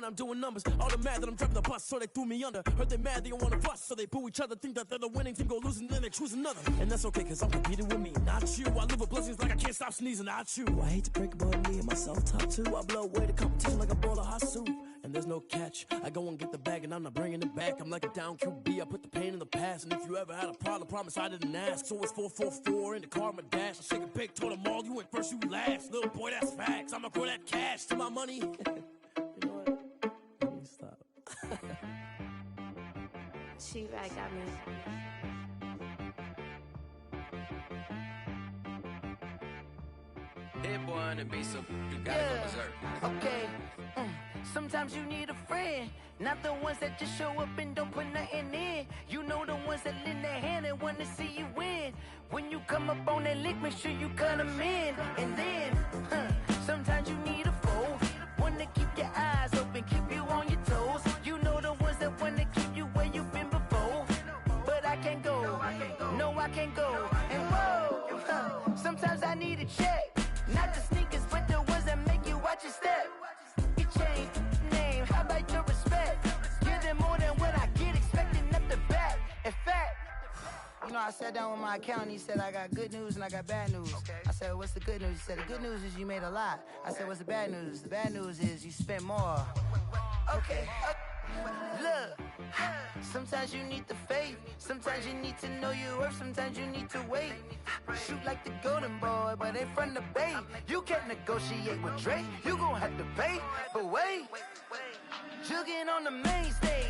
I'm doing numbers. All the mad that I'm driving the bus, so they threw me under. Heard they mad, they don't wanna bust, so they boo each other. Think that they're the winning team, go losing, then they choose another. And that's okay, cause I'm competing with me, not you. I live with blessings like I can't stop sneezing, not you. I hate to break it, but me and myself top two. I blow away the competition like a bowl of hot soup. And there's no catch, I go and get the bag and I'm not bringing it back. I'm like a down QB, I put the pain in the past. And if you ever had a problem, promise I didn't ask. So it's 444 in the car, my dash. I shake a big, told them all, you went first, you last. Little boy, that's facts, I'ma grow that cash to my money. You know what? Let me stop. She right, got me. That boy on the beat, so you gotta go berserk. Okay. Sometimes you need a friend, not the ones that just show up and don't put nothing in. You know the ones that lend their hand and wanna see you win. When you come up on that lick, make sure you cut them in. And then, sometimes you need a foe, one to keep your eyes open, keep you on your toes. You know the ones that wanna keep you where you've been before. But I can't go, no I can't go. And whoa, sometimes I need a check. Not the sneakers, but the ones that make you watch your step. Your chain, name, how about your respect? Give them more than what I get, expecting up the back. In fact, you know, I sat down with my accountant, he said I got good news and I got bad news. I said, what's the good news? He said, the good news is you made a lot. I said, what's the bad news? The bad news is you spent more. Okay, look, sometimes you need the faith, sometimes you need to know your worth, sometimes you need to wait. Shoot like the golden boy, but they from the bay. You can't negotiate with Drake, you gon' have to pay. But wait, jugging on the main stage,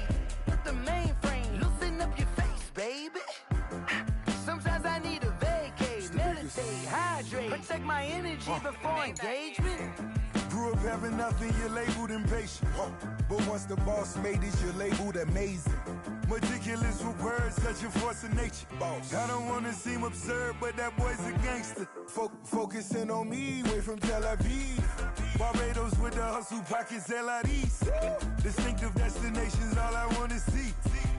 with the mainframe, loosen up your face, baby. Sometimes I need a vacate, meditate, hydrate, protect my energy before engagement. Grew up having nothing, you're labeled impatient. But once the boss made it, you're labeled amazing. Meticulous with words, such a force of nature. I don't wanna seem absurd, but that boy's a gangster. Focusing on me, way from Tel Aviv. Barbados with the hustle pockets, LIDs. Distinctive destinations, all I wanna see.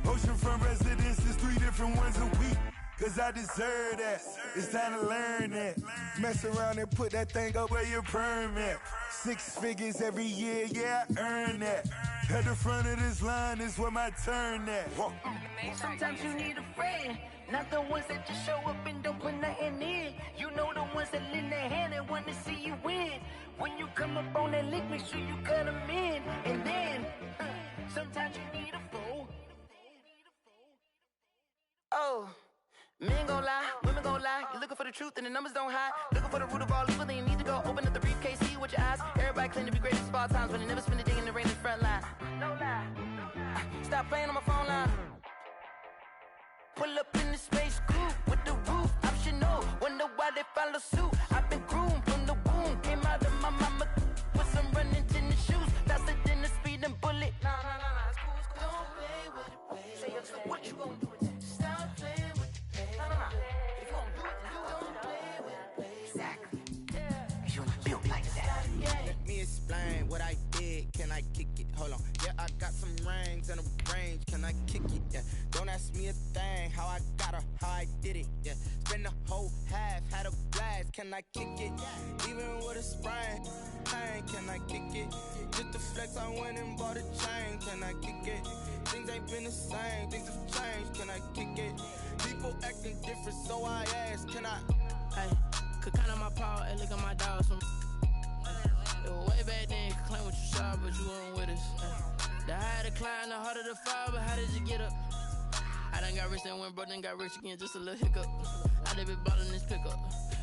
Oceanfront residences, 3 different ones a week. Cause I deserve that, it's time to learn that. Mess around and put that thing up where your perm at. 6 figures every year, yeah, I earn that. At the front of this line is where my turn at. Sometimes you need a friend, not the ones that just show up and don't put nothing in. You know the ones that lend their hand and wanna see you win. When you come up on that lick, make sure you cut them in. And then, sometimes you need a fool. Oh. Men gon' lie, women gon' lie. You're looking for the truth and the numbers don't hide. Looking for the root of all evil, then you need to go open up the briefcase, see with your eyes. Everybody claim to be greatest of all times, but they never spend a day in the rain in the front line. No lie. Stop playing on my phone line. Pull up in the space coupe with the roof optional. Wonder why they follow suit. I've been groomed from the womb. Came out of my mama with some running tennis shoes. Faster than the speeding bullet. Nah, it's cool, it's cool. Don't play with it, baby. Say what you gon' do? Explain what I did, can I kick it? Hold on, yeah, I got some rings and a range, can I kick it? Yeah, don't ask me a thing, how I got her, how I did it. Yeah, spend the whole half, had a blast, can I kick it? Even with a sprain, pain, can I kick it? Just the flex, I went and bought a chain, can I kick it? Things ain't been the same, things have changed, can I kick it? People acting different, so I ask, can I? Hey, could count on my power and look at my dogs from. Way back then, you could claim what you saw, but you weren't with us. The higher the climb, the harder the fall, but how did you get up? I done got rich and went broke, then got rich again, just a little hiccup. I done been ballin' this pickup.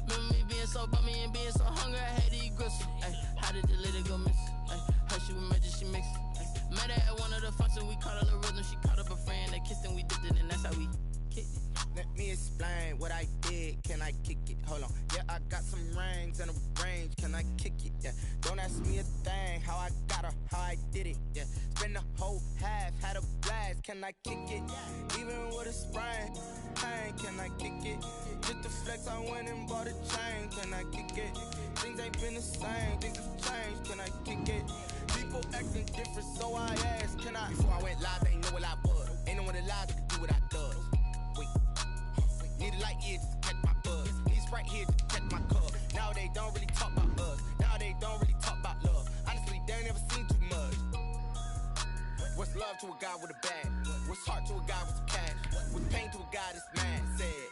Remember me being so bummy and being so hungry, I had to eat gristle. How did the lady go miss? Her she was magic, she mixed. Met her at one of the functions, we caught her the rhythm, she caught up a friend, they kissed and we dipped it, and that's how we kicked it. Let me explain what I did, can I kick it? Hold on, yeah, I got some rings and a range, can I kick it? Yeah, don't ask me a thing, how I got her, how I did it. Yeah, spend the whole half, had a blast, can I kick it? Even with a sprain, pain, can I kick it? Just the flex, I went and bought a chain, can I kick it? Things ain't been the same, things have changed, can I kick it? People acting different, so I asked, can I? Before I went live, they ain't know what I was. Ain't no one alive that could do what I does. Wait. Need a light here just to catch my buzz. Need Sprite here just to catch my cup. Now they don't really talk about us. Now they don't really talk about love. Honestly, they ain't never seen too much. What's love to a guy with a bag? What's heart to a guy with some cash? What's pain to a guy that's mad? Said.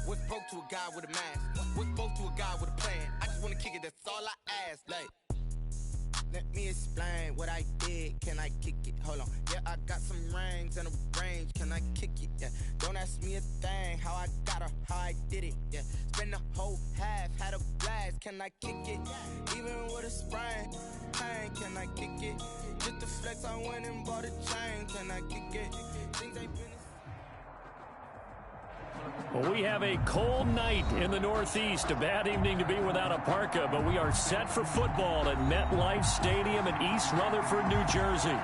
What's broke to a guy with a mask? What's both to a guy with a plan? I just wanna kick it, that's all I ask. Like, let me explain what I did. Can I kick it? Hold on. Yeah, I got some rings and a range. Can I kick it? Yeah. Don't ask me a thing. How I got her, how I did it. Yeah. Spend the whole half, had a blast. Can I kick it? Even with a sprain, pain. Can I kick it? Just to flex, I went and bought a chain. Can I kick it? Things ain't been. Well, we have a cold night in the Northeast. A bad evening to be without a parka, but we are set for football at MetLife Stadium in East Rutherford, New Jersey.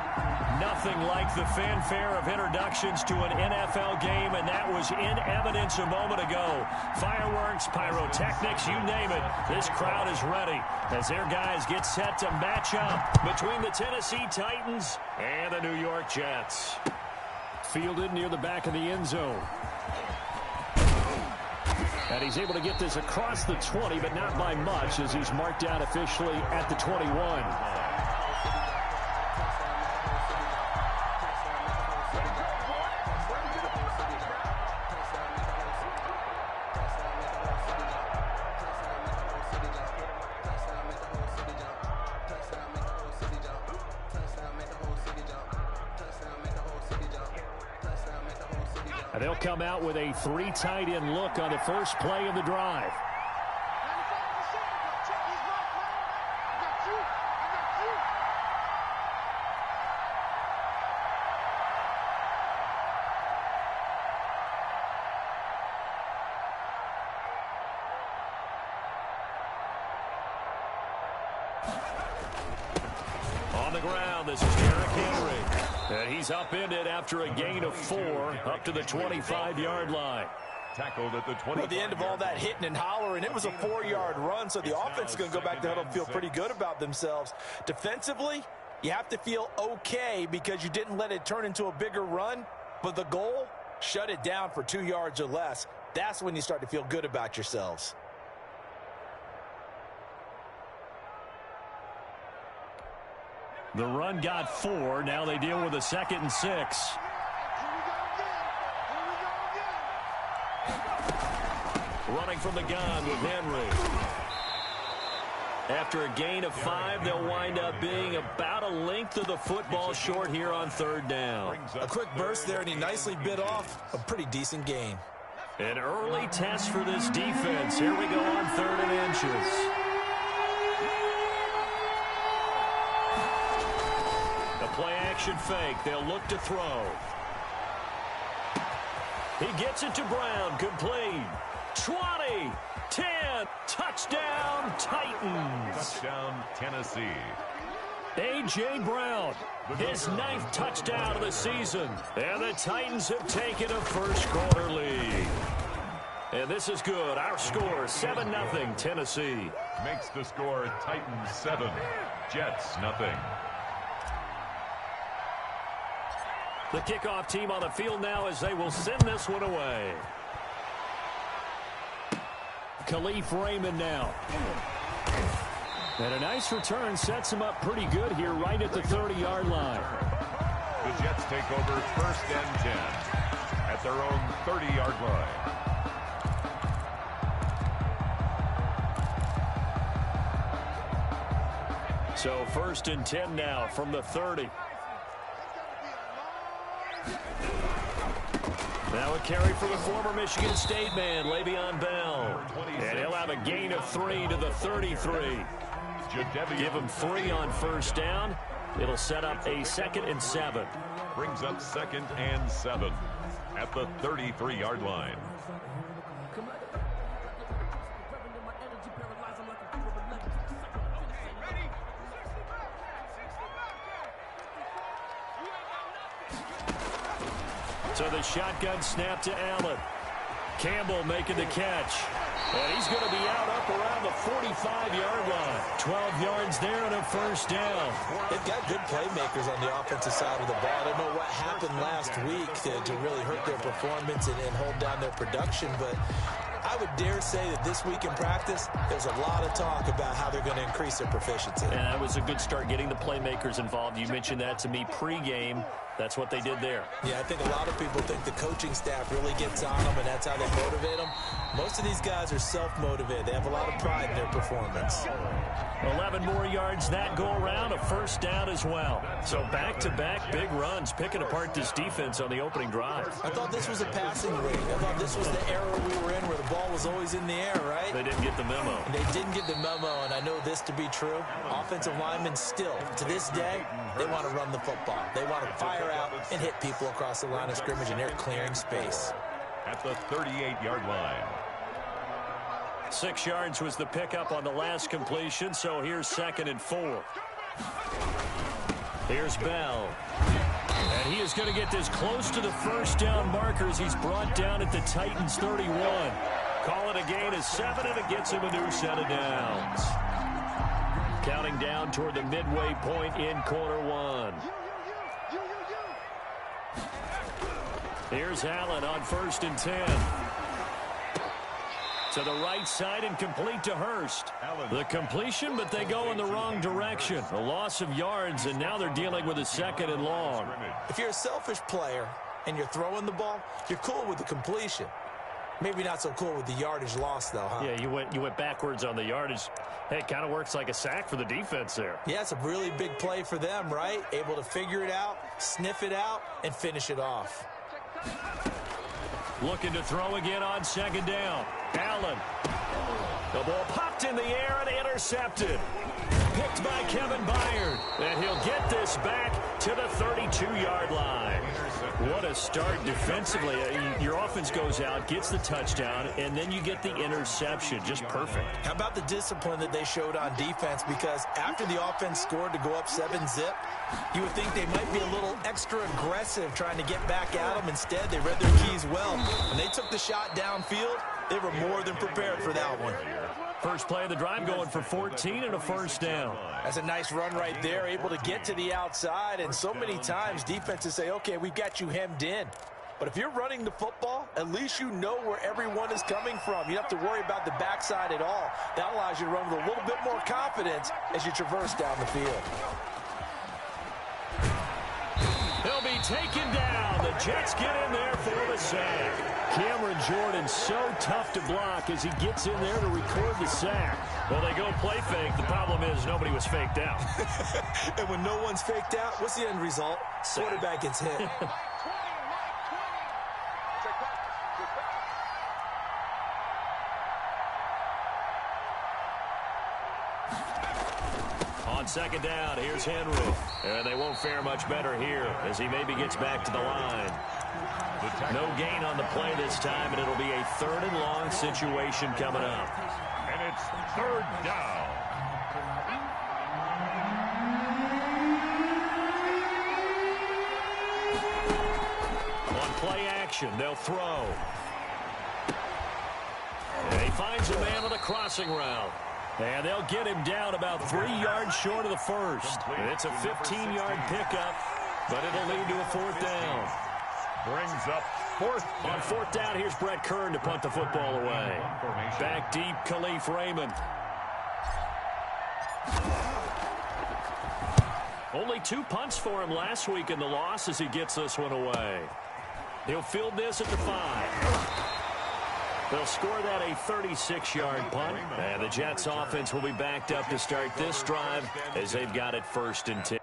Nothing like the fanfare of introductions to an NFL game, and that was in evidence a moment ago. Fireworks, pyrotechnics, you name it. This crowd is ready as their guys get set to match up between the Tennessee Titans and the New York Jets. Fielded near the back of the end zone. And he's able to get this across the 20, but not by much, as he's marked out officially at the 21. And they'll come out with a 3 tight end look on the first play of the drive. On the ground, this is Derrick Henry. And he's upended after a gain of 4 up to the 25-yard line. Tackled at the 20. At the end of all that hitting and hollering, it was a 4-yard run, so the offense is going to go back to huddle and feel pretty good about themselves. Defensively, you have to feel okay because you didn't let it turn into a bigger run, but the goal, shut it down for 2 yards or less. That's when you start to feel good about yourselves. The run got 4. Now they deal with a 2nd and 6. Running from the gun with Henry. After a gain of 5, they'll wind up being about a length of the football short here on 3rd down. A quick burst there, and he nicely bit off a pretty decent gain. An early test for this defense. Here we go on 3rd and inches. Play-action fake. They'll look to throw. He gets it to Brown. Complete. 20. 10. Touchdown, Titans. Touchdown, Tennessee. A.J. Brown. His 9th touchdown of the season. And the Titans have taken a first-quarter lead. And this is good. Our score, 7-0, Tennessee. Makes the score Titans 7, Jets 0. The kickoff team on the field now as they will send this one away. Khalif Raymond now. And a nice return sets him up pretty good here right at the 30-yard line. The Jets take over 1st and 10 at their own 30-yard line. So 1st and 10 now from the 30. Now a carry for the former Michigan State man, Le'Veon Bell. And he'll have a gain of 3 to the 33. Give him 3 on 1st down. It'll set up a 2nd and 7. Brings up 2nd and 7 at the 33-yard line. So the shotgun snap to Allen. Campbell making the catch. And he's going to be out up around the 45-yard line. 12 yards there and a 1st down. They've got good playmakers on the offensive side of the ball. I don't know what happened last week to really hurt their performance and hold down their production, but I would dare say that this week in practice, there's a lot of talk about how they're going to increase their proficiency. And that was a good start getting the playmakers involved. You mentioned that to me pregame. That's what they did there. Yeah, I think a lot of people think the coaching staff really gets on them, and that's how they motivate them. Most of these guys are self-motivated. They have a lot of pride in their performance. 11 more yards that go around, a first down as well. So back-to-back big runs, picking apart this defense on the opening drive. I thought this was a passing league. I thought this was the era we were in where the ball was always in the air, right? They didn't get the memo. And they didn't get the memo, and I know this to be true. Offensive linemen still, to this day, they want to run the football. They want to fire out and hit people across the line of scrimmage, and they're clearing space. At the 38-yard line. 6 yards was the pickup on the last completion, so here's 2nd and 4. Here's Bell. And he is going to get this close to the first down markers. He's brought down at the Titans 31. Call it a gain of 7, and it gets him a new set of downs. Counting down toward the midway point in quarter 1. Here's Allen on 1st and 10. To the right side and complete to Hurst. The completion, but they go in the wrong direction. A loss of yards, and now they're dealing with a 2nd and long. If you're a selfish player and you're throwing the ball, you're cool with the completion. Maybe not so cool with the yardage loss, though, huh? Yeah, you went backwards on the yardage. Hey, it kind of works like a sack for the defense there. Yeah, it's a really big play for them, right? Able to figure it out, sniff it out, and finish it off. Looking to throw again on 2nd down. Allen. The ball popped in the air and intercepted. Picked by Kevin Byard. And he'll get this back to the 32-yard line. What a start defensively. Your offense goes out, gets the touchdown, and then you get the interception. Just perfect. How about the discipline that they showed on defense? Because after the offense scored to go up 7-zip, you would think they might be a little extra aggressive trying to get back at them. Instead, they read their keys well. When they took the shot downfield, they were more than prepared for that one. First play of the drive going for 14 and a first down. That's a nice run right there, able to get to the outside. And so many times defenses say, okay, we've got you hemmed in. But if you're running the football, at least you know where everyone is coming from. You don't have to worry about the backside at all. That allows you to run with a little bit more confidence as you traverse down the field. He'll be taken down. The Jets get in there for the sack. Cameron Jordan so tough to block as he gets in there to record the sack. Well, they go play fake. The problem is nobody was faked out. And when no one's faked out, what's the end result? Quarterback gets hit. On 2nd down, here's Henry. And they won't fare much better here as he maybe gets back to the line. No gain on the play this time, and it'll be a 3rd and long situation coming up. And it's 3rd down. On play action, they'll throw. And he finds a man on the crossing route. And they'll get him down about 3 yards short of the first. And it's a 15-yard pickup, but it'll lead to a 4th down. Brings up 4th. On 4th down, here's Brett Kern to punt the football away. Back deep, Khalif Raymond. Only 2 punts for him last week in the loss as he gets this one away. He'll field this at the 5. They'll score that a 36-yard punt. And the Jets offense will be backed up to start this drive as they've got it 1st and 10.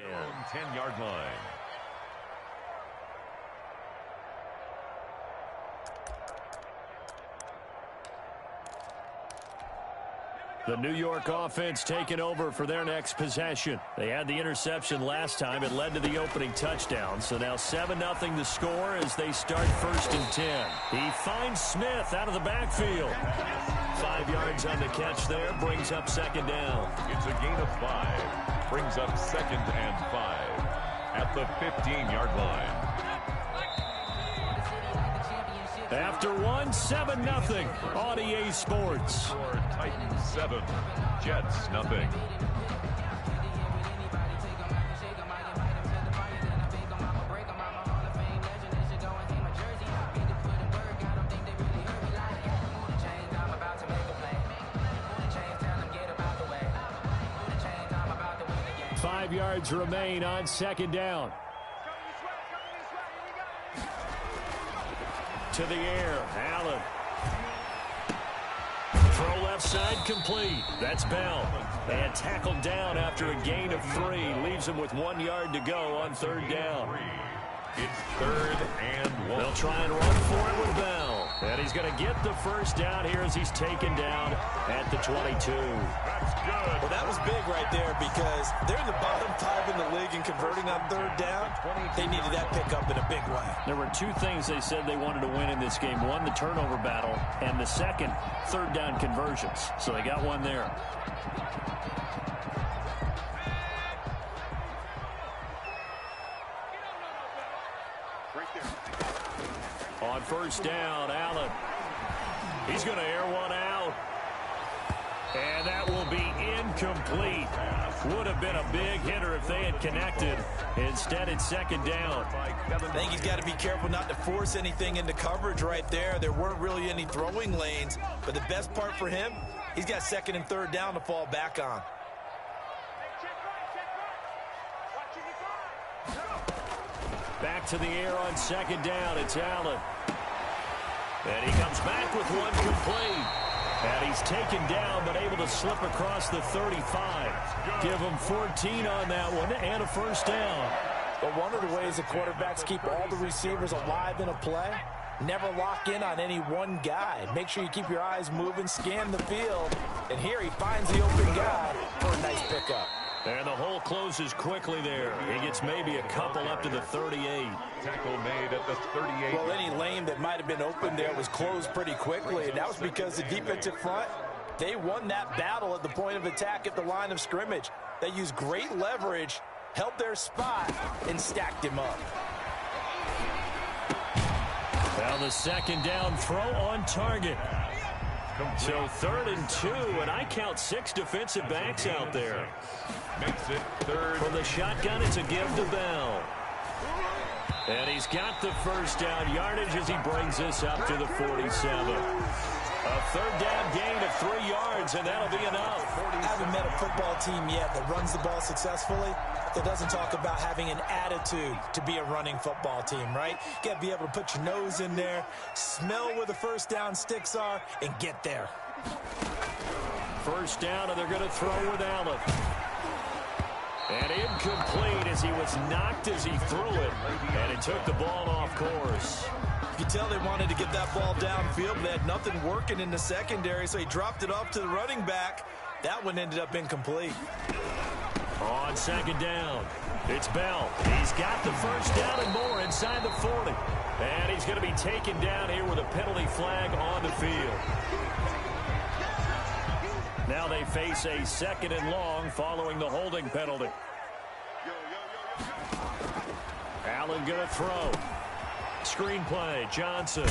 And 10-yard line. The New York offense taking over for their next possession. They had the interception last time. It led to the opening touchdown. So now 7-0 the score as they start 1st and 10. He finds Smith out of the backfield. 5 yards on the catch there. Brings up 2nd down. It's a gain of 5. Brings up 2nd and 5 at the 15-yard line. After 7-0 on EA Sports. For Titans 7, Jets nothing. Five yards remain on 2nd down. To the air, Allen. Throw left side complete. That's Bell. And tackled down after a gain of 3. Leaves him with 1 yard to go on 3rd down. It's 3rd and 1. They'll try and run for it with Bell. And he's going to get the 1st down here as he's taken down at the 22. That's good. Well, that was big right there because they're in the bottom 5 in the league and converting on 3rd down. They needed that pickup in a big way. There were 2 things they said they wanted to win in this game. One, the turnover battle, and the second, 3rd down conversions. So they got one there. On 1st down, Allen. He's going to air one out. And that will be incomplete. Would have been a big hitter if they had connected. Instead, it's 2nd down. I think he's got to be careful not to force anything into coverage right there. There weren't really any throwing lanes. But the best part for him, he's got 2nd and 3rd down to fall back on. Back to the air on 2nd down. It's Allen. And he comes back with one complete. And he's taken down but able to slip across the 35. Give him 14 on that one and a 1st down. But one of the ways the quarterbacks keep all the receivers alive in a play, never lock in on any one guy. Make sure you keep your eyes moving, scan the field. And here he finds the open guy for a nice pickup. And the hole closes quickly there. He gets maybe a couple up to the 38. Tackle made at the 38. Well, any lane that might have been open there was closed pretty quickly, and that was because the defensive front, they won that battle at the point of attack at the line of scrimmage. They used great leverage, held their spot, and stacked him up. Now the 2nd down throw on target. So 3rd and 2, and I count 6 defensive backs out there. Makes it 3rd. From the shotgun, it's a give to Bell. And he's got the 1st down yardage as he brings this up to the 47. A 3rd down gain of 3 yards, and that'll be enough. I haven't met a football team yet that runs the ball successfully that doesn't talk about having an attitude to be a running football team, right? You got to be able to put your nose in there, smell where the 1st down sticks are, and get there. 1st down, and they're going to throw with Allen. And incomplete as he was knocked as he threw it, and it took the ball off course. You could tell they wanted to get that ball downfield, but they had nothing working in the secondary, so he dropped it off to the running back. That one ended up incomplete. On 2nd down, it's Bell. He's got the 1st down and more inside the 40. And he's going to be taken down here with a penalty flag on the field. Now they face a 2nd and long following the holding penalty. Allen going to throw. Screen play, Johnson.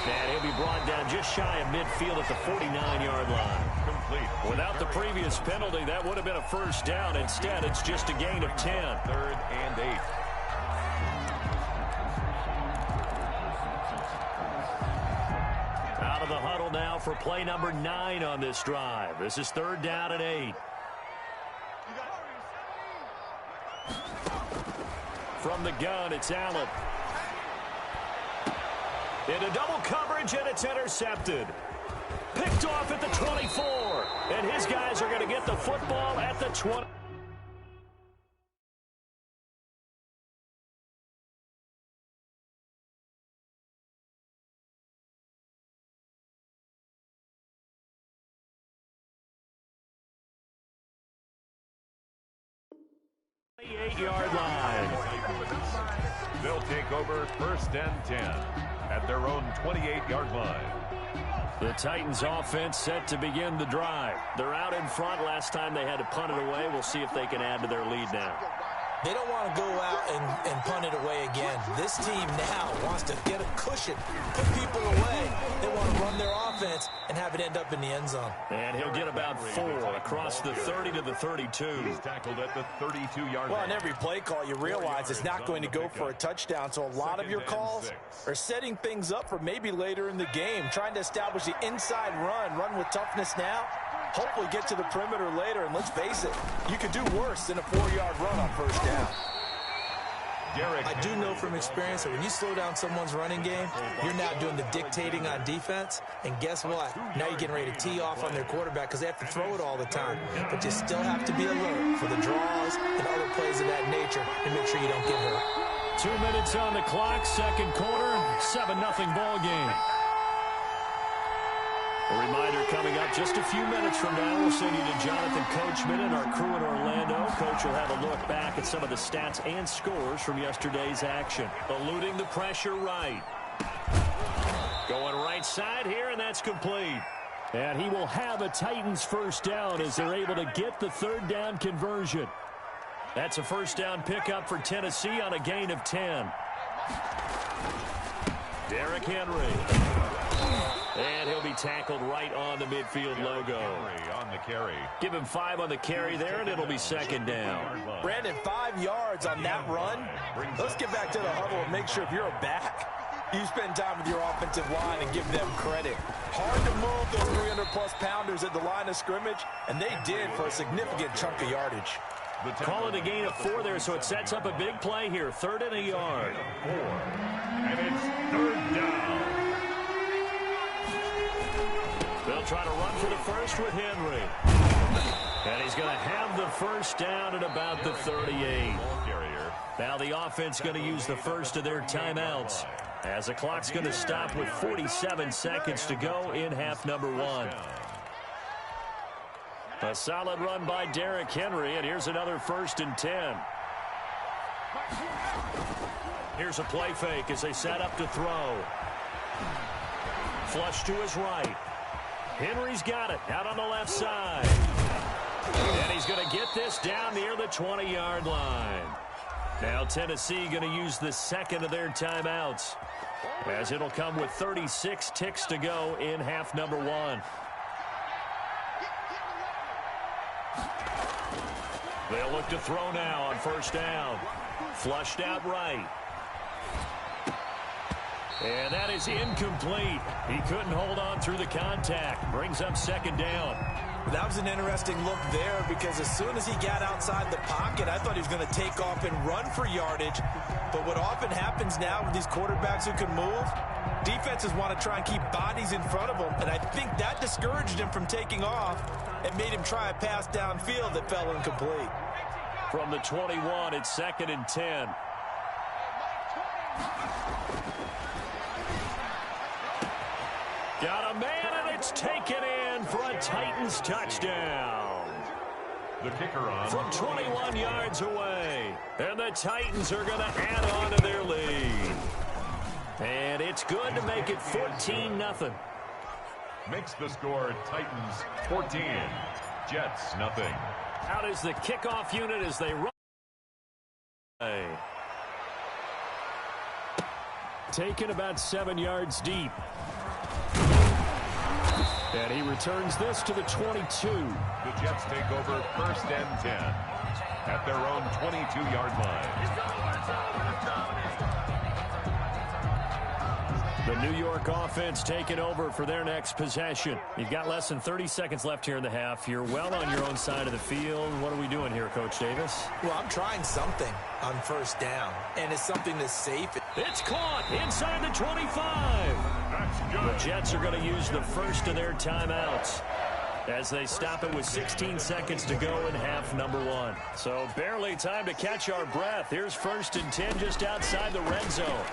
And he'll be brought down just shy of midfield at the 49-yard line. Complete. Without the previous penalty, that would have been a 1st down. Instead, it's just a gain of 10. 3rd and 8. Out of the huddle now for play number 9 on this drive. This is 3rd down and 8. From the gun, it's Allen. Into double coverage, and it's intercepted. Picked off at the 24. And his guys are going to get the football at the 20. 8-yard line. They'll take over 1st and 10 at their own 28-yard line. The Titans offense set to begin the drive. They're out in front. Last time they had to punt it away. We'll see if they can add to their lead now. They don't want to go out and punt it away again. This team now wants to get a cushion, put people away. They want to run their offense and have it end up in the end zone. And he'll get about 4 across the 30 to the 32. He's tackled at the 32-yard line. Well, on every play call, you realize it's not going to go for a touchdown. So a lot of your calls are setting things up for maybe later in the game, trying to establish the inside run with toughness now. Hopefully get to the perimeter later, and let's face it, you could do worse than a 4-yard run on 1st down. I do know from experience that when you slow down someone's running game, you're now doing the dictating on defense, and guess what? Now you're getting ready to tee off on their quarterback because they have to throw it all the time. But you still have to be alert for the draws and other plays of that nature and make sure you don't get hurt. 2 minutes on the clock, second quarter, 7-0 ball game. A reminder coming up just a few minutes from now. We'll send you to Jonathan Coachman and our crew in Orlando. Coach will have a look back at some of the stats and scores from yesterday's action. Eluding the pressure right. Going right side here, and that's complete. And he will have a Titans 1st down as they're able to get the 3rd down conversion. That's a 1st down pickup for Tennessee on a gain of 10. Derrick Henry. And he'll be tackled right on the midfield logo. On the carry. Give him 5 on the carry there, and it'll be 2nd down. Brandon, 5 yards on that run. Let's get back to the huddle and make sure if you're a back, you spend time with your offensive line and give them credit. Hard to move those 300-plus pounders at the line of scrimmage, and they did for a significant chunk of yardage. Call it a gain of 4 there, so it sets up a big play here. 3rd and a yard. 4. And it's 3rd down. They'll try to run for the first with Henry. And he's going to have the 1st down at about the 38. Now the offense going to use the first of their timeouts, as the clock's going to stop with 47 seconds to go in half number 1. A solid run by Derrick Henry, and here's another 1st and 10. Here's a play fake as they set up to throw. Flush to his right. Henry's got it out on the left side. And he's going to get this down near the 20-yard line. Now Tennessee going to use the 2nd of their timeouts, as it'll come with 36 ticks to go in half number 1. They'll look to throw now on 1st down. Flushed out right. And that is incomplete. He couldn't hold on through the contact. Brings up 2nd down. That was an interesting look there, because as soon as he got outside the pocket, I thought he was going to take off and run for yardage. But what often happens now with these quarterbacks who can move, defenses want to try and keep bodies in front of them. And I think that discouraged him from taking off and made him try a pass downfield that fell incomplete. From the 21, it's 2nd and 10. Got a man, and it's taken in for a Titans touchdown. The kicker on. From 21 yards away. And the Titans are going to add on to their lead. And it's good to make it 14-0. Makes the score Titans 14, Jets nothing. Out is the kickoff unit as they run. Taken about 7 yards deep. And he returns this to the 22. The Jets take over 1st and 10 at their own 22-yard line. The New York offense taking over for their next possession. You've got less than 30 seconds left here in the half. You're well on your own side of the field. What are we doing here, Coach Davis? Well, I'm trying something on 1st down, and it's something that's safe. It's caught inside the 25. The Jets are going to use the first of their timeouts as they stop it with 16 seconds to go in half number 1. So barely time to catch our breath. Here's 1st and 10 just outside the red zone.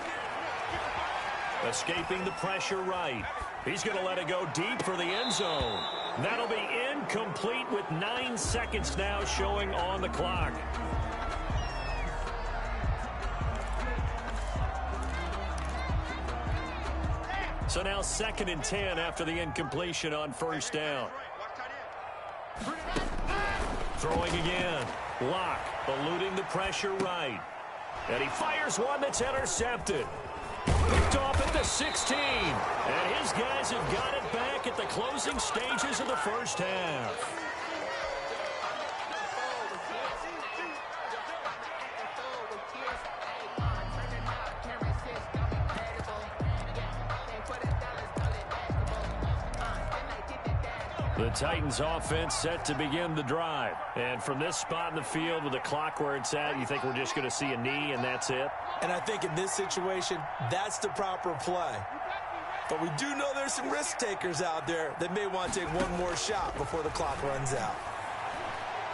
Escaping the pressure right. He's going to let it go deep for the end zone. That'll be incomplete with 9 seconds now showing on the clock. So now 2nd and 10 after the incompletion on first down. Throwing again. Locke eluding the pressure right. And he fires one that's intercepted. Picked off at the 16. And his guys have got it back at the closing stages of the first half. The Titans offense set to begin the drive. And from this spot in the field with the clock where it's at, you think we're just going to see a knee and that's it? And I think in this situation, that's the proper play. But we do know there's some risk takers out there that may want to take one more shot before the clock runs out.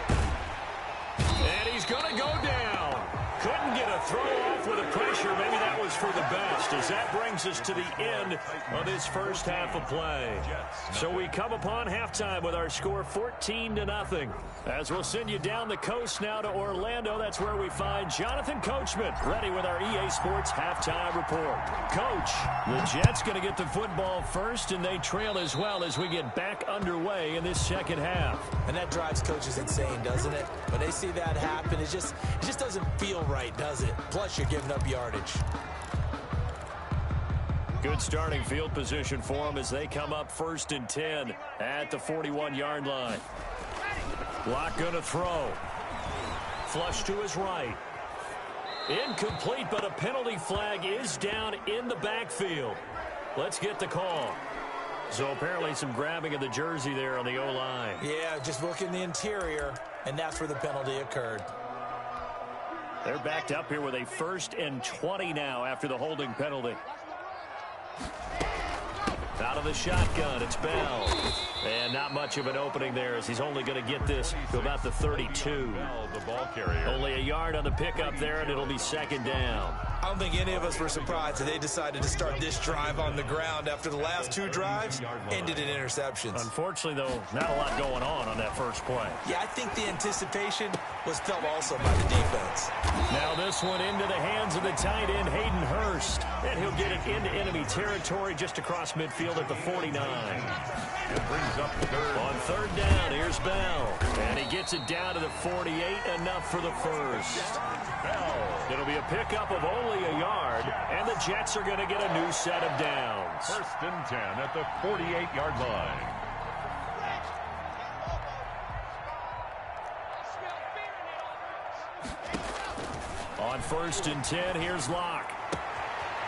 And he's going to go down. Couldn't get a throw off with the pressure. Maybe that was for the best, as that brings us to the end of this first half of play. So we come upon halftime with our score 14-0. As we'll send you down the coast now to Orlando, that's where we find Jonathan Coachman ready with our EA Sports halftime report. Coach, the Jets going to get the football first, and they trail as well as we get back underway in this second half. And that drives coaches insane, doesn't it? When they see that happen, it just doesn't feel right, does it? Plus, you're giving up yardage. Good starting field position for them as they come up 1st and 10 at the 41-yard line. Locke going to throw. Flush to his right. Incomplete, but a penalty flag is down in the backfield. Let's get the call. So apparently some grabbing of the jersey there on the O-line. Yeah, just look in the interior, and that's where the penalty occurred. They're backed up here with a 1st and 20 now after the holding penalty. Out of the shotgun, it's Bell. And not much of an opening there as he's only going to get this to about the 32. The ball carrier. Only a yard on the pickup there, and it'll be 2nd down. I don't think any of us were surprised that they decided to start this drive on the ground after the last 2 drives ended in interceptions. Unfortunately, though, not a lot going on that first play. Yeah, I think the anticipation was felt also by the defense. Now this one into the hands of the tight end, Hayden Hurst. And he'll get it into enemy territory just across midfield at the 49. It brings up 3rd. On 3rd down, here's Bell. And he gets it down to the 48, enough for the first. Bell. It'll be a pickup of only a yard, and the Jets are going to get a new set of downs. 1st and 10 at the 48-yard line. On 1st and 10, here's Locke.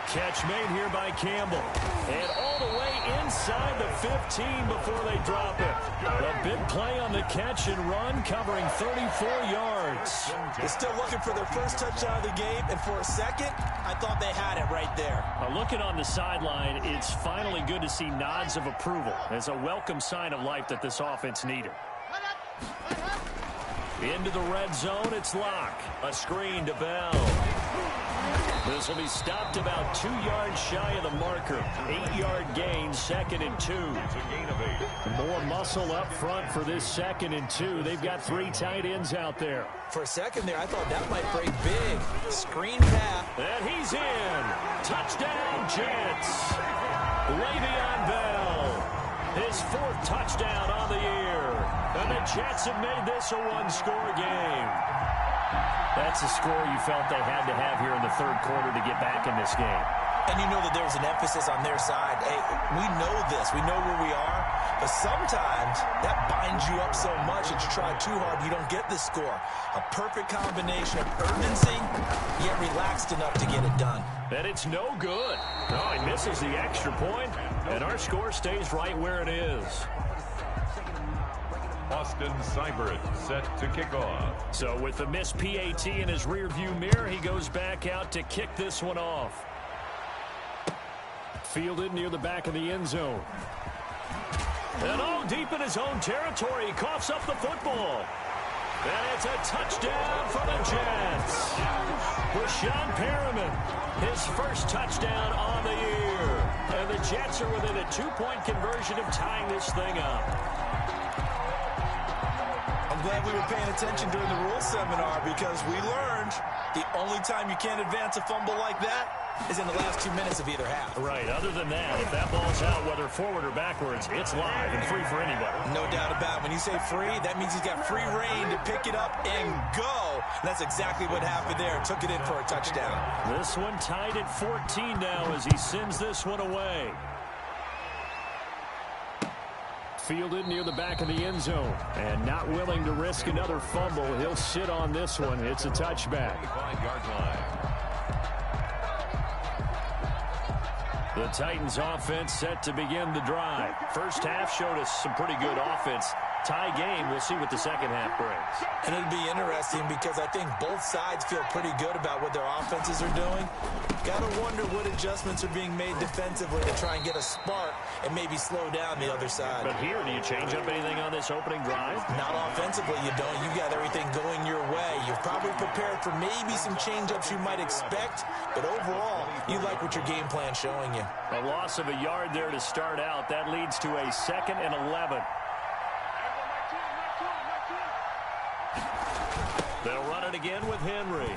Catch made here by Campbell. And all the way inside the 15 before they drop it. A big play on the catch and run, covering 34 yards. They're still looking for their first touchdown of the game, and for a second, I thought they had it right there. Looking on the sideline, it's finally good to see nods of approval. It's a welcome sign of life that this offense needed. Into the red zone, it's Locke. A screen to Bell. This will be stopped about 2 yards shy of the marker. 8-yard gain, 2nd and 2. It's a gain of 8. More muscle up front for this 2nd and 2. They've got 3 tight ends out there. For a second there, I thought that might break big. Screen pass. And he's in. Touchdown, Jets. Le'Veon Bell. His 4th touchdown on the year. And the Jets have made this a one-score game. That's a score you felt they had to have here in the 3rd quarter to get back in this game. And you know that there was an emphasis on their side. Hey, we know this. We know where we are. But sometimes that binds you up so much that you try too hard, you don't get the score. A perfect combination of urgency, yet relaxed enough to get it done. And it's no good. Oh, he misses the extra point, and our score stays right where it is. Austin Seibert set to kick off. So with the missed PAT in his rearview mirror, he goes back out to kick this one off. Fielded near the back of the end zone. And all deep in his own territory, he coughs up the football. And it's a touchdown for the Jets. Rashawn Perriman, his first touchdown on the year. And the Jets are within a 2-point conversion of tying this thing up. I'm glad we were paying attention during the rules seminar because we learned the only time you can't advance a fumble like that is in the last 2 minutes of either half. Right. Other than that, if that ball's out, whether forward or backwards, it's live and free for anybody. No doubt about it. When you say free, that means he's got free reign to pick it up and go. And that's exactly what happened there. Took it in for a touchdown. This one tied at 14 now as he sends this one away. Fielded near the back of the end zone. And not willing to risk another fumble. He'll sit on this one. It's a touchback. 5-yard line. The Titans offense set to begin the drive. First half showed us some pretty good offense. Tie game. We'll see what the second half brings. And it'll be interesting because I think both sides feel pretty good about what their offenses are doing. Got to wonder what adjustments are being made defensively to try and get a spark and maybe slow down the other side. But here, do you change up anything on this opening drive? Not offensively, you don't. You got everything going your way. You've probably prepared for maybe some change-ups you might expect, but overall, you like what your game plan's showing you. A loss of a yard there to start out. That leads to a 2nd and 11. They'll run it again with Henry.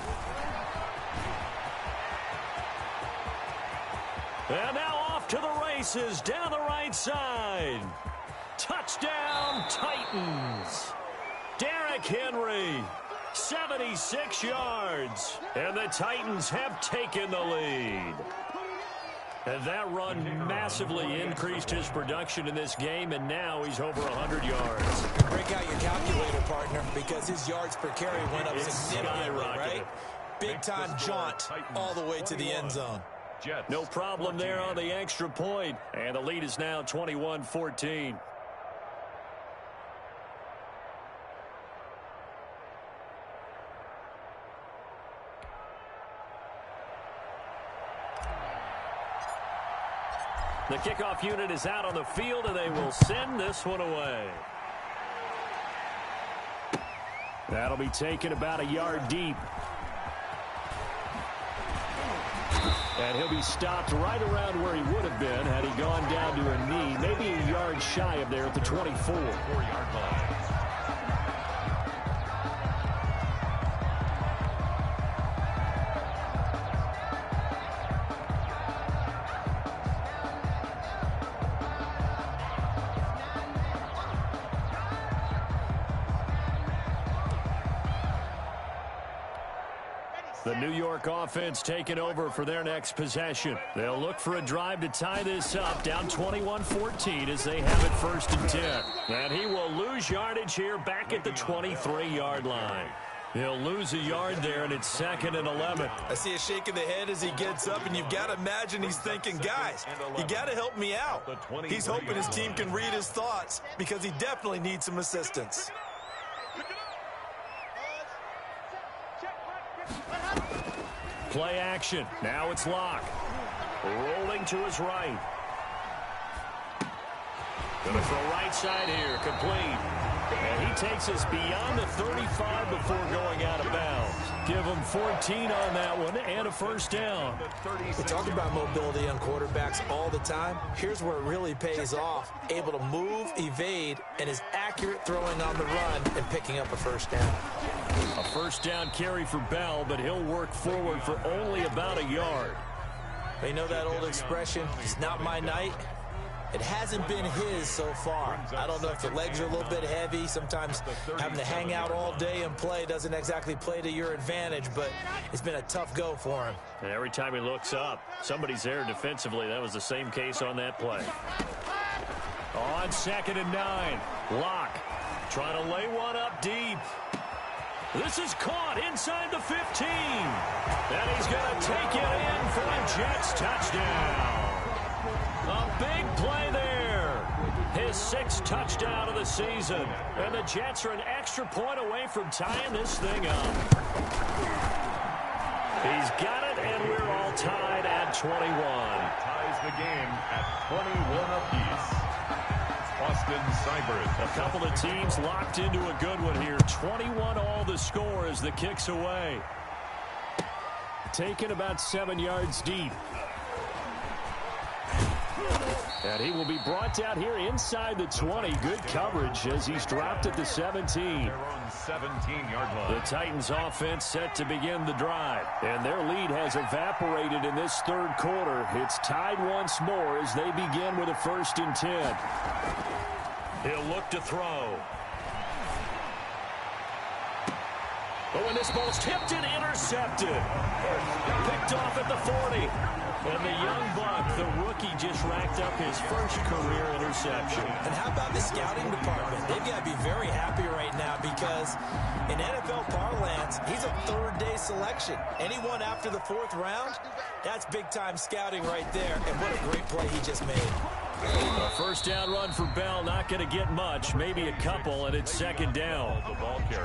And now off to the races down the right side. Touchdown, Titans. Derrick Henry, 76 yards. And the Titans have taken the lead. And that run massively increased his production in this game, and now he's over 100 yards. Break out your calculator, partner, because his yards per carry went up significantly, right? Big-time jaunt all the way to the end zone. No problem there on the extra point. And the lead is now 21-14. The kickoff unit is out on the field, and they will send this one away. That'll be taken about a yard deep. And he'll be stopped right around where he would have been had he gone down to a knee, maybe a yard shy of there at the 24. 4-yard line. The New York offense taking over for their next possession. They'll look for a drive to tie this up, down 21-14 as they have it 1st and 10. And he will lose yardage here back at the 23-yard line. He'll lose a yard there, and it's 2nd and 11. I see a shake of the head as he gets up, and you've got to imagine he's thinking, guys, you got to help me out. He's hoping his team can read his thoughts because he definitely needs some assistance. Play action. Now it's Locke. Rolling to his right. Going to throw right side here. Complete. And he takes us beyond the 35 before going out of bounds. Give him 14 on that one and a 1st down. We talk about mobility on quarterbacks all the time. Here's where it really pays off. Able to move, evade, and is accurate throwing on the run and picking up a 1st down. A 1st down carry for Bell, but he'll work forward for only about a yard. They know that old expression, it's not my night. It hasn't been his so far. I don't know if the legs are a little bit heavy. Sometimes having to hang out all day and play doesn't exactly play to your advantage, but it's been a tough go for him. And every time he looks up, somebody's there defensively. That was the same case on that play. On 2nd and 9, Locke trying to lay one up deep. This is caught inside the 15. And he's going to take it in for a Jets touchdown. A big play there. His 6th touchdown of the season. And the Jets are an extra point away from tying this thing up. He's got it, and we're all tied at 21. Ties the game at 21 apiece. Austin Seibert. A couple of teams locked into a good one here. 21 all the score as the kick's away. Taken about 7 yards deep. And he will be brought down here inside the 20. Good coverage as he's dropped at the 17. Their own 17-yard line. The Titans offense set to begin the drive. And their lead has evaporated in this third quarter. It's tied once more as they begin with a 1st and 10. He'll look to throw. But when this ball's tipped and intercepted. Picked off at the 40. And the young buck, the rookie, just racked up his first career interception. And how about the scouting department? They've got to be very happy right now because in NFL parlance, he's a third-day selection. Anyone after the 4th round, that's big-time scouting right there. And what a great play he just made. A 1st down run for Bell, not going to get much, maybe a couple, and it's 2nd down.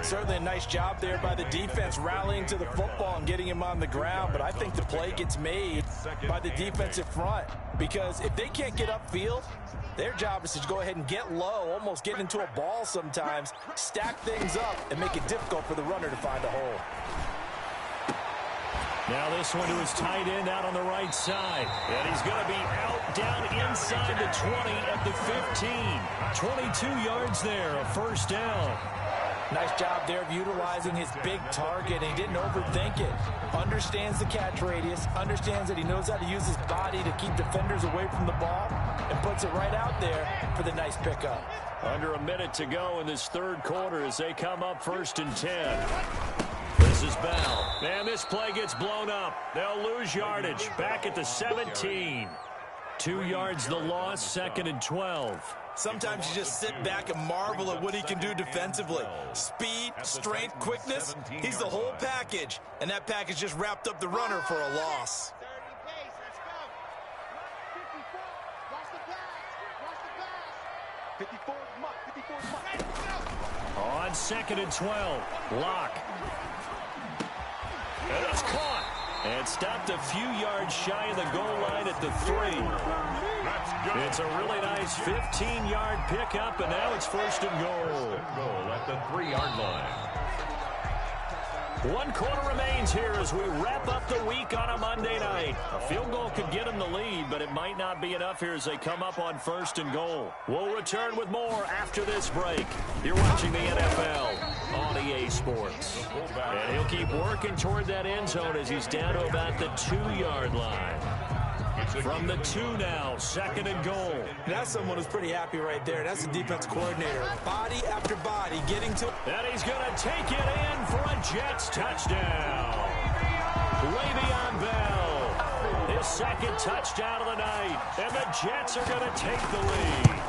Certainly a nice job there by the defense, rallying to the football and getting him on the ground, but I think the play gets made by the defensive front because if they can't get upfield, their job is to go ahead and get low, almost get into a ball sometimes, stack things up, and make it difficult for the runner to find a hole. Now this one to his tight end out on the right side. And he's going to be out down inside the 20 at the 15. 22 yards there, a 1st down. Nice job there of utilizing his big target, and he didn't overthink it. Understands the catch radius, understands that he knows how to use his body to keep defenders away from the ball, and puts it right out there for the nice pickup. Under a minute to go in this third quarter as they come up 1st and 10. This is Bell. And this play gets blown up. They'll lose yardage. Back at the 17. 2 yards the loss, 2nd and 12. Sometimes you just sit back and marvel at what he can do defensively. Speed, strength, quickness, he's the whole package. And that package just wrapped up the runner for a loss. On 2nd and 12. Lock. And it's caught. And stopped a few yards shy of the goal line at the 3. It's a really nice 15-yard pickup, and now it's 1st and goal. Goal at the 3-yard line. 1 quarter remains here as we wrap up the week on a Monday night. A field goal could get them the lead, but it might not be enough here as they come up on 1st and goal. We'll return with more after this break. You're watching the NFL on EA Sports. And he'll keep working toward that end zone as he's down to about the 2-yard line. From the 2 now, 2nd and goal. That's someone who's pretty happy right there. That's the defense coordinator. Body after body getting to... And he's going to take it in for a Jets touchdown. Le'Veon Bell. His 2nd touchdown of the night. And the Jets are going to take the lead.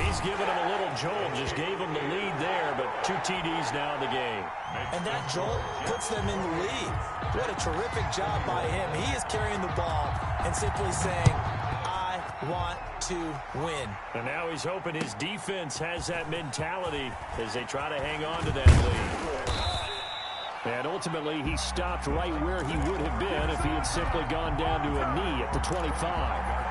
He's giving him a little jolt. Just gave him the lead there, but 2 TDs now in the game. And that jolt puts them in the lead. What a terrific job by him. He is carrying the ball and simply saying, I want to win. And now he's hoping his defense has that mentality as they try to hang on to that lead. And ultimately, he stopped right where he would have been if he had simply gone down to a knee at the 25.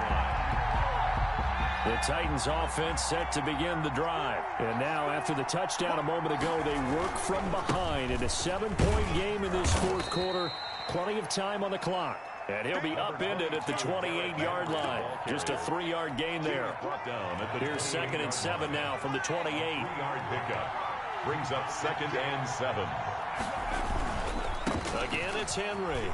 The Titans offense set to begin the drive. And now after the touchdown a moment ago, they work from behind in a 7-point game in this 4th quarter. Plenty of time on the clock. And he'll be upended at the 28-yard line. Just a 3-yard gain there. Here's 2nd and 7 now from the 28. 3-yard pickup. Brings up 2nd and 7. Again, it's Henry.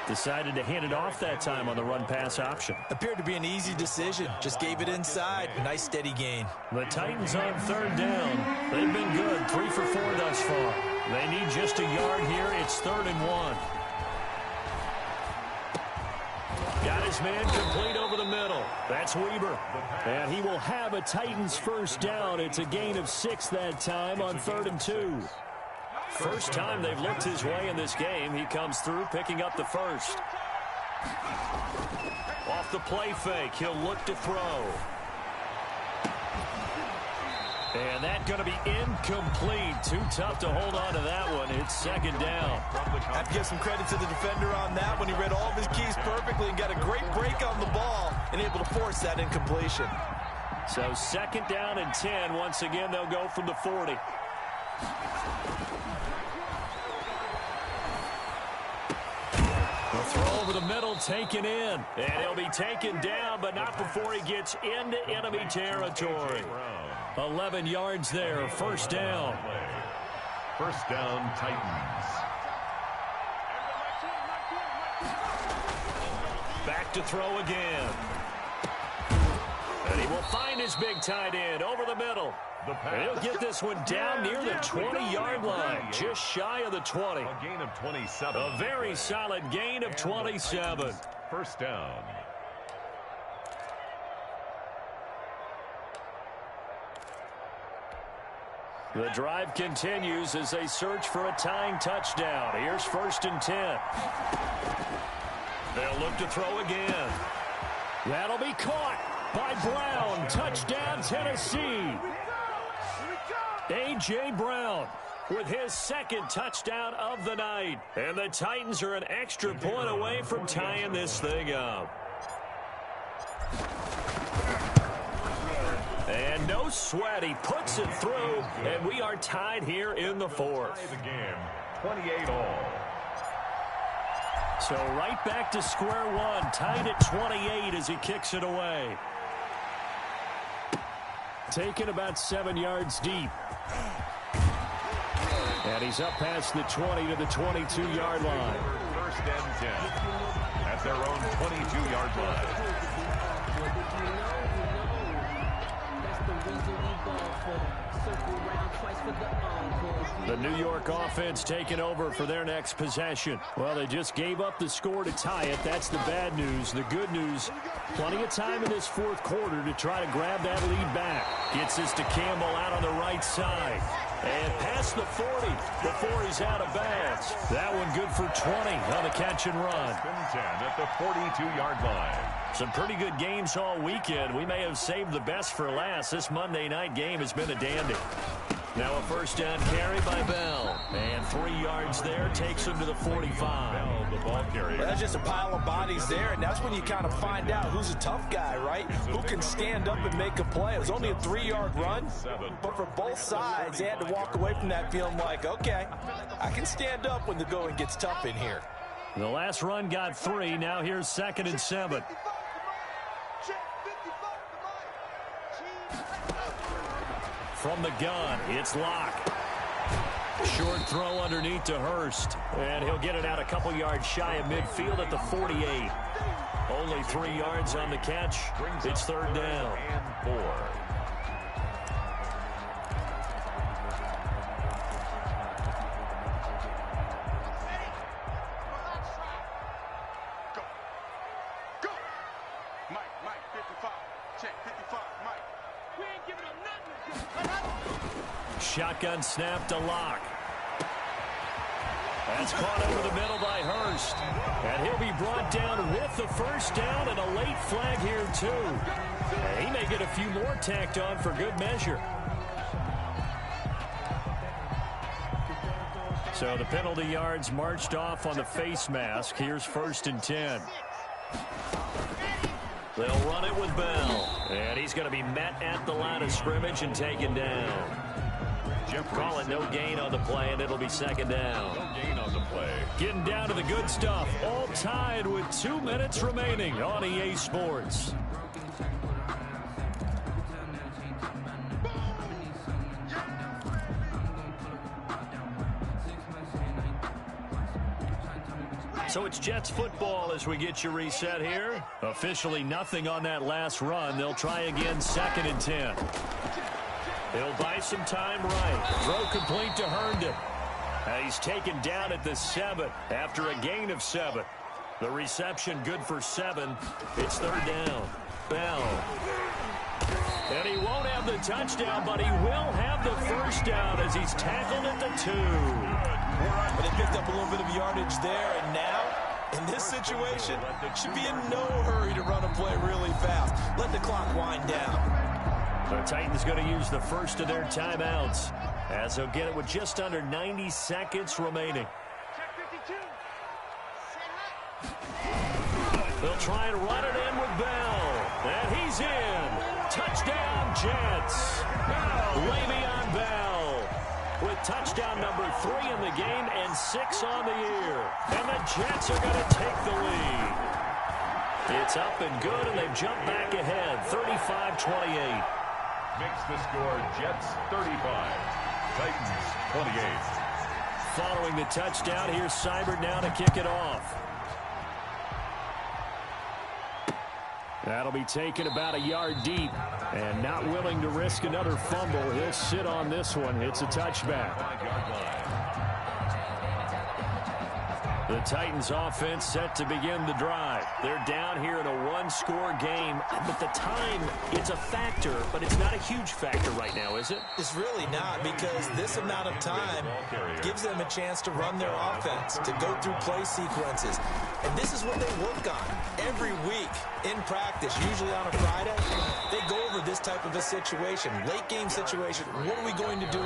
Decided to hand it off that time on the run-pass option. Appeared to be an easy decision. Just gave it inside. Nice steady gain. The Titans on 3rd down. They've been good. 3 for 4 thus far. They need just a yard here. It's 3rd and 1. Got his man complete over the middle. That's Weber. And he will have a Titans 1st down. It's a gain of 6 that time on 3rd and 2. First time they've looked his way in this game. He comes through picking up the 1st. Off the play fake, he'll look to throw. And that's going to be incomplete. Too tough to hold on to that one. It's 2nd down. I have to give some credit to the defender on that one. He read all of his keys perfectly and got a great break on the ball and able to force that incompletion. So 2nd down and 10. Once again, they'll go from the 40. Throw over the middle. middle taken in. And he'll be taken down, but not before he gets into enemy territory. 11 yards there, first down. First down, Titans. Back to throw again. And he will find his big tight end over the middle. And he'll get this one down near the 20-yard line, just shy of the 20. A gain of 27. A very solid gain of 27. First down. The drive continues as they search for a tying touchdown. Here's 1st and 10. They'll look to throw again. That'll be caught by Brown. Touchdown, Tennessee. A.J. Brown with his second touchdown of the night. And the Titans are an extra point away from tying this thing up. And no sweat. He puts it through, and we are tied here in the fourth. The game, 28 all. So right back to square one, tied at 28 as he kicks it away. Taken about 7 yards deep. And he's up past the 20 to the 22-yard line. First and 10 at their own 22-yard line. The New York offense taking over for their next possession. Well, they just gave up the score to tie it. That's the bad news. The good news, plenty of time in this fourth quarter to try to grab that lead back. Gets this to Campbell out on the right side. And past the 40 before he's out of bounds. That one good for 20 on the catch and run. 10 at the 42-yard line. Some pretty good games all weekend. We may have saved the best for last. This Monday night game has been a dandy. Now a first down carry by Bell. And 3 yards there takes him to the 45. Bell, the ball carrier. Well, that's just a pile of bodies there, and that's when you kind of find out who's a tough guy, right? Who can stand up and make a play. It was only a 3-yard run, but for both sides, they had to walk away from that feeling like, okay, I can stand up when the going gets tough in here. The last run got 3. Now here's 2nd and 7. From the gun, it's Locke. Short throw underneath to Hurst. And he'll get it out a couple yards shy of midfield at the 48. Only 3 yards on the catch. It's 3rd down. And 4. Shotgun snap to Locke. That's caught over the middle by Hurst. And he'll be brought down with the first down and a late flag here, too. And he may get a few more tacked on for good measure. So the penalty yards marched off on the face mask. Here's 1st and 10. They'll run it with Bell. And he's going to be met at the line of scrimmage and taken down. Call it no gain on the play, and it'll be 2nd down. No gain on the play. Getting down to the good stuff. All tied with 2 minutes remaining on EA Sports. So it's Jets football as we get you reset here. Officially nothing on that last run. They'll try again 2nd and 10. He'll buy some time right. Throw complete to Herndon. He's taken down at the 7 after a gain of 7. The reception good for 7. It's 3rd down. Bell. And he won't have the touchdown, but he will have the first down as he's tackled at the 2. But they picked up a little bit of yardage there, and now, in this situation, should be in no hurry to run a play really fast. Let the clock wind down. The Titans going to use the first of their timeouts as they'll get it with just under 90 seconds remaining. They'll try and run it in with Bell. And he's in. Touchdown, Jets. Le'Veon Bell with touchdown number 3 in the game and 6 on the year. And the Jets are going to take the lead. It's up and good, and they've jumped back ahead, 35-28. Makes the score Jets 35, Titans 28. Following the touchdown, here's Seibert now to kick it off. That'll be taken about a yard deep, and not willing to risk another fumble. He'll sit on this one. It's a touchback. The Titans offense set to begin the drive. They're down here in a one-score game, but the time, it's a factor, but it's not a huge factor right now, is it? It's really not, because this amount of time gives them a chance to run their offense, to go through play sequences. And this is what they work on every week in practice, usually on a Friday. They go over this type of a situation, late game situation. What are we going to do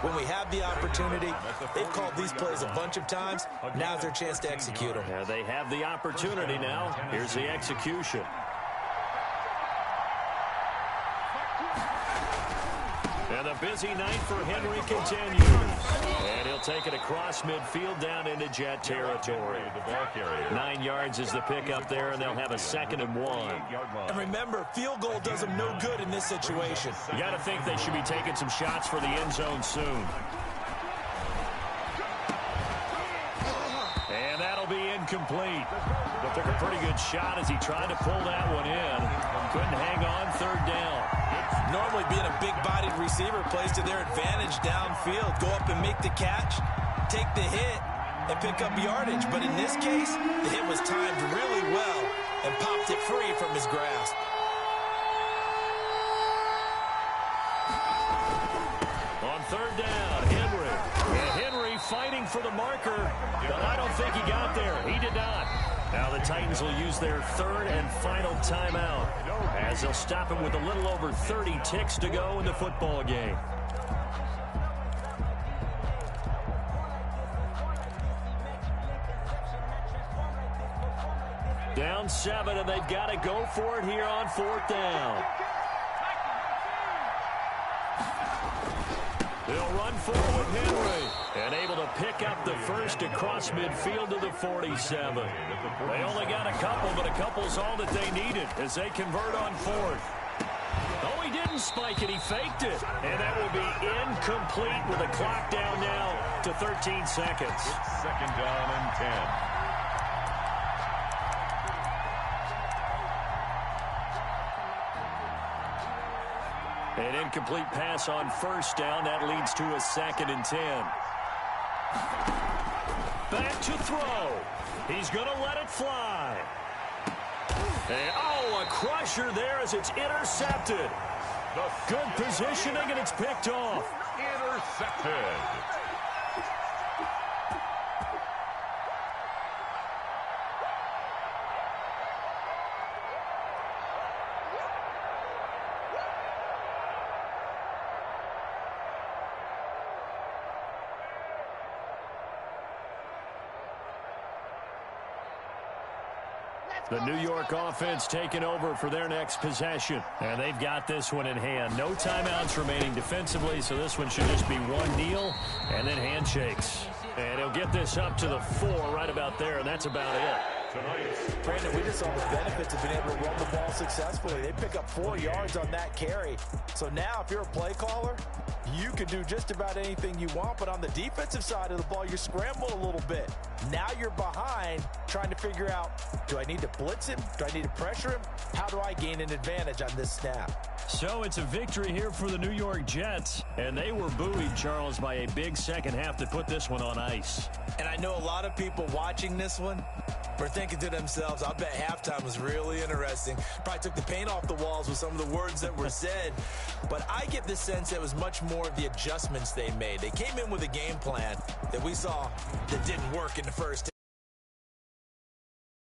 when we have the opportunity? They've called these plays a bunch of times. Now's their chance to execute them. Yeah, they have the opportunity now. Here's the execution. And the busy night for Henry continues. And he'll take it across midfield down into Jet territory. 9 yards is the pickup there, and they'll have a 2nd and 1. And remember, field goal does them no good in this situation. You got to think they should be taking some shots for the end zone soon. And that'll be incomplete. But took a pretty good shot as he tried to pull that one in. Couldn't hang on, 3rd down. Normally being a big-bodied receiver plays to their advantage downfield. Go up and make the catch, take the hit, and pick up yardage. But in this case, the hit was timed really well and popped it free from his grasp. On 3rd down, Henry. And Henry fighting for the marker, but I don't think he got there. He did not. Now the Titans will use their 3rd and final timeout, as they'll stop him with a little over 30 ticks to go in the football game. Down 7, and they've got to go for it here on 4th down. They'll run forward with Henry, and able to pick up the first across midfield to the 47. They only got a couple, but a couple's all that they needed as they convert on 4th. Oh, he didn't spike it. He faked it. And that will be incomplete with the clock down now to 13 seconds. It's 2nd down and 10. An incomplete pass on 1st down. That leads to a 2nd and 10. Back to throw. He's going to let it fly. And, oh, a crusher there as it's intercepted. Good positioning, and it's picked off. Intercepted. The New York offense taking over for their next possession. And they've got this one in hand. No timeouts remaining defensively, so this one should just be one kneel and then handshakes. And he'll get this up to the 4 right about there, and that's about it. Brandon, we just saw the benefits of being able to run the ball successfully. They pick up 4 yards on that carry. So now if you're a play caller, you can do just about anything you want, but on the defensive side of the ball, you scramble a little bit. Now you're behind trying to figure out, do I need to blitz him? Do I need to pressure him? How do I gain an advantage on this snap? So it's a victory here for the New York Jets, and they were buoyed, Charles, by a big second half that put this one on ice. And I know a lot of people watching this one were thinking to themselves, I bet halftime was really interesting. Probably took the paint off the walls with some of the words that were said. But I get the sense it was much more of the adjustments they made. They came in with a game plan that we saw that didn't work in the first.